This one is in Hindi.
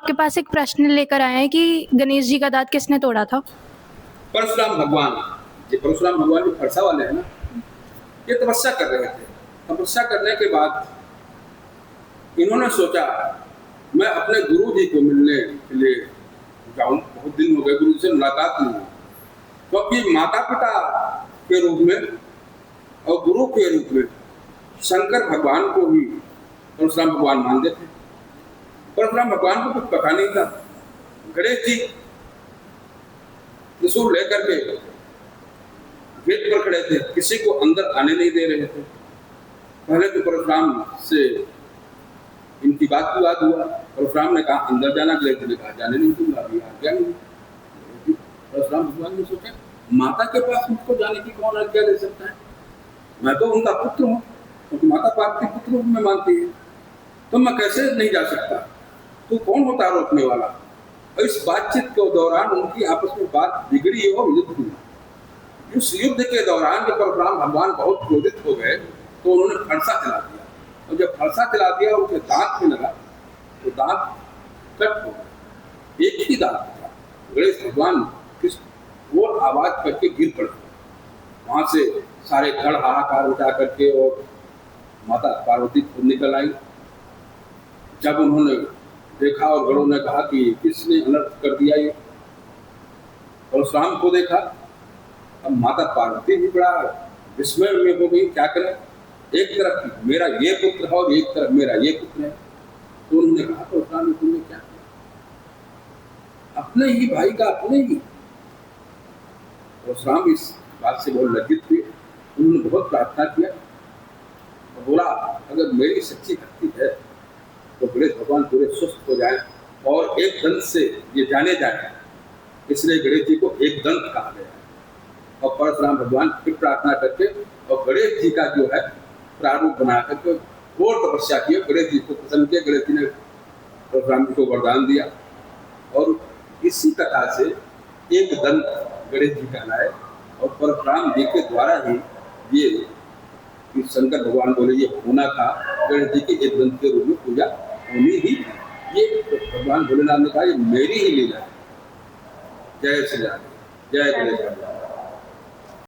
आपके पास एक प्रश्न लेकर आए हैं कि गणेश जी का दाँत किसने तोड़ा था? परशुराम भगवान। ये परशुराम भगवान जो फरसा वाले हैं ना, ये तपस्या कर रहे थे। तपस्या करने के बाद इन्होंने सोचा मैं अपने गुरु जी को मिलने के लिए जाऊं, बहुत दिन हो गए गुरु जी से मुलाकात नहीं हुई। तो अपनी माता पिता के रूप में और गुरु के रूप में शंकर भगवान को ही परशुराम भगवान मानते थे। परशुराम भगवान को कुछ पता नहीं था। गणेश जी त्रिशूल लेकर के गेट पर खड़े थे, किसी को अंदर आने नहीं दे रहे थे। पहले तो परशुराम से इनकी बात विवाद हुआ। परशुराम ने कहा अंदर जाना, गणेश जी ने कहा जाने नहीं दूंगा, अभी आज्ञा नहीं। परशुराम भगवान ने सोचा माता के पास मुझको जाने की कौन आज्ञा दे सकता है, मैं तो उनका पुत्र हूँ, क्योंकि माता पार्वती पुत्र रूप में मानती है, तो मैं कैसे नहीं जा सकता, तू कौन होता रोकने वाला। और इस बातचीत के दौरान उनकी आपस में बात बिगड़ी और युद्ध हुआ। उस युद्ध के दौरान जब परशुराम भगवान बहुत क्रोधित हो गए तो उन्होंने फरसा चला दिया, और जब फरसा चला दिया उनके दांत में लगा तो दांत कट हो गए। एक ही दांत था। गणेश भगवान किस और आवाज करके गिर पड़े। वहां से सारे गढ़ हाहाकार उठा करके और माता पार्वती खुद निकल आई। जब उन्होंने देखा और गणों ने कहा कि किसने अनर्थ कर दिया ये, परशुराम को देखा। अब माता पार्वती भी बड़ा विस्मय में हो गई, क्या करें, एक तरफ मेरा ये पुत्र है और एक तरफ मेरा ये पुत्र है। तो उन्होंने कहा परशुराम तुमने क्या किया, अपने ही भाई का अपने ही। परशुराम इस बात से बहुत लज्जित हुए। उन्होंने बहुत प्रार्थना किया और बोला अगर मेरी सच्ची भक्ति है तो गणेश भगवान पूरे स्वस्थ हो जाए और एक दंत से ये जाने जाए, इसलिए गणेश जी को एक दंत कहा गया है। और परशुराम भगवान फिर प्रार्थना करके और गणेश जी का जो है प्रारूप बना करके घोर तपस्या की, गणेश जी को प्रसन्न किया। गणेश जी ने परशुराम जी को वरदान दिया और इसी कथा से एक दंत गणेश जी कहलाए। और परशुराम जी के द्वारा ही ये कि शंकर भगवान बोले ये होना था, गणेश जी की एक दंत के रूप में पूजा होनी ही। ये भगवान भोलेनाथ ने कहा ये मेरी ही लीला है। जय श्री राम, जय गणेश भगवान।